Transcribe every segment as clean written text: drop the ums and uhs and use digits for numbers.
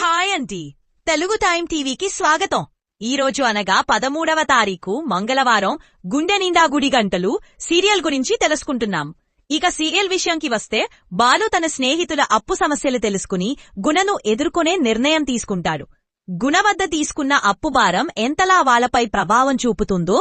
Hi అంటీ, Telugu time టీవీకి స్వాగతం. ఈరోజు అనగా 13వ తారీఖు మంగళవారం గుండె నిండా గుడి గంటలు సీరియల్ గురించి తెలుసుకుంటున్నాం. ఇక సీరియల్ విషయంకి వస్తే, బాలు తన స్నేహితుల అప్పు సమస్యలు తెలుసుకుని గుణను ఎదుర్కొనే నిర్ణయం తీసుకుంటాడు. గుణ వద్ద తీసుకున్న అప్పు భారం ఎంతలా వాళ్లపై ప్రభావం చూపుతుందో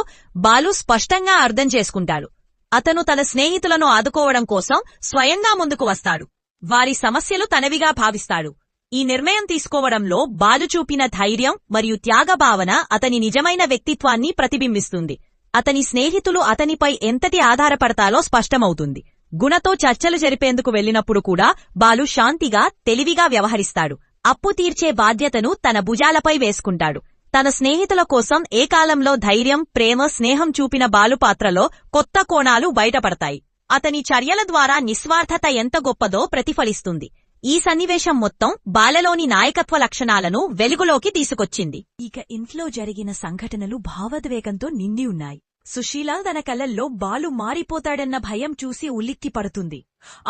బాలు స్పష్టంగా అర్థం చేసుకుంటాడు. అతను తన స్నేహితులను ఆదుకోవడం కోసం స్వయంగా ముందుకు వస్తాడు. వారి సమస్యలు తనవిగా భావిస్తాడు. ఈ నిర్ణయం తీసుకోవడంలో బాలు చూపిన ధైర్యం మరియు త్యాగభావన అతని నిజమైన వ్యక్తిత్వాన్ని ప్రతిబింబిస్తుంది. అతని స్నేహితులు అతనిపై ఎంతటి ఆధారపడతాలో స్పష్టమవుతుంది. గుణతో చర్చలు జరిపేందుకు వెళ్లినప్పుడు కూడా బాలు శాంతిగా, తెలివిగా వ్యవహరిస్తాడు. అప్పు తీర్చే బాధ్యతను తన భుజాలపై వేసుకుంటాడు. తన స్నేహితుల కోసం ఏకాలంలో ధైర్యం, ప్రేమ, స్నేహం చూపిన బాలు పాత్రలో కొత్త కోణాలు బయటపడతాయి. అతని చర్యల ద్వారా నిస్వార్థత ఎంత గొప్పదో ప్రతిఫలిస్తుంది. ఈ సన్నివేశం మొత్తం బాలలోని నాయకత్వ లక్షణాలను వెలుగులోకి తీసుకొచ్చింది. ఇక ఇంట్లో జరిగిన సంఘటనలు భావోద్వేగంతో నిండి ఉన్నాయి. సుశీల తన కళ్లల్లో బాలు మారిపోతాడన్న భయం చూసి ఉలిక్కిపడుతుంది.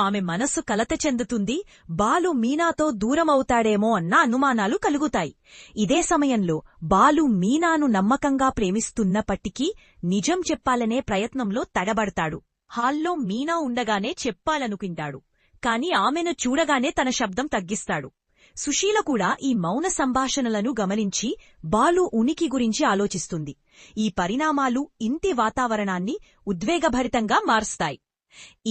ఆమె మనస్సు కలత చెందుతుంది. బాలు మీనాతో దూరమవుతాడేమో అన్న అనుమానాలు కలుగుతాయి. ఇదే సమయంలో బాలు మీనాను నమ్మకంగా ప్రేమిస్తున్నప్పటికీ నిజం చెప్పాలనే ప్రయత్నంలో తడబడతాడు. హాల్లో మీనా ఉండగానే చెప్పాలనుకుంటాడు. కాని ఆమెను చూడగానే తన శబ్దం తగ్గిస్తాడు. సుశీల కూడా ఈ మౌన సంభాషణలను గమనించి బాలు ఉనికి గురించి ఆలోచిస్తుంది. ఈ పరిణామాలు ఇంటి వాతావరణాన్ని ఉద్వేగభరితంగా మారుస్తాయి.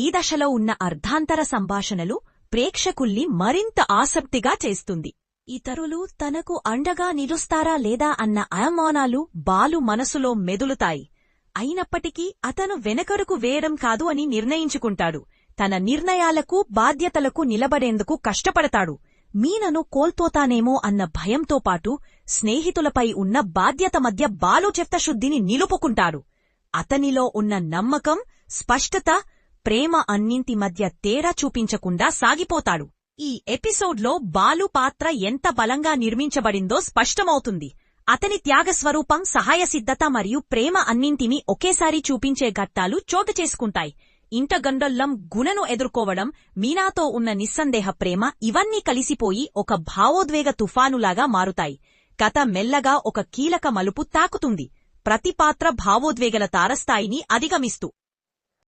ఈ దశలో ఉన్న అర్ధాంతర సంభాషణలు ప్రేక్షకుల్ని మరింత ఆసక్తిగా చేస్తుంది. ఇతరులు తనకు అండగా నిలుస్తారా లేదా అన్న అనుమానాలు బాలు మనసులో మెదులుతాయి. అయినప్పటికీ అతను వెనకడుగు వేయడం కాదు అని నిర్ణయించుకుంటాడు. తన నిర్ణయాలకు, బాధ్యతలకు నిలబడేందుకు కష్టపడతాడు. మీనను కోల్పోతానేమో అన్న భయంతో పాటు స్నేహితులపై ఉన్న బాధ్యత మధ్య బాలు చిత్తశుద్ధిని నిలుపుకుంటాడు. అతనిలో ఉన్న నమ్మకం, స్పష్టత, ప్రేమ అన్నింటి మధ్య తేడా చూపించకుండా సాగిపోతాడు. ఈ ఎపిసోడ్లో బాలు పాత్ర ఎంత బలంగా నిర్మించబడిందో స్పష్టమవుతుంది. అతని త్యాగస్వరూపం, సహాయసిద్ధత మరియు ప్రేమ అన్నింటినీ ఒకేసారి చూపించే ఘట్టాలు చోటు చేసుకుంటాయి. ఇంటగండొల్లం గుణను ఎదుర్కోవడం, మీనాతో ఉన్న నిస్సందేహ ప్రేమ, ఇవన్నీ కలిసిపోయి ఒక భావోద్వేగ తుఫానులాగా మారుతాయి. కథ మెల్లగా ఒక కీలక మలుపు తాకుతుంది. ప్రతి పాత్ర భావోద్వేగల తారస్థాయిని అధిగమిస్తూ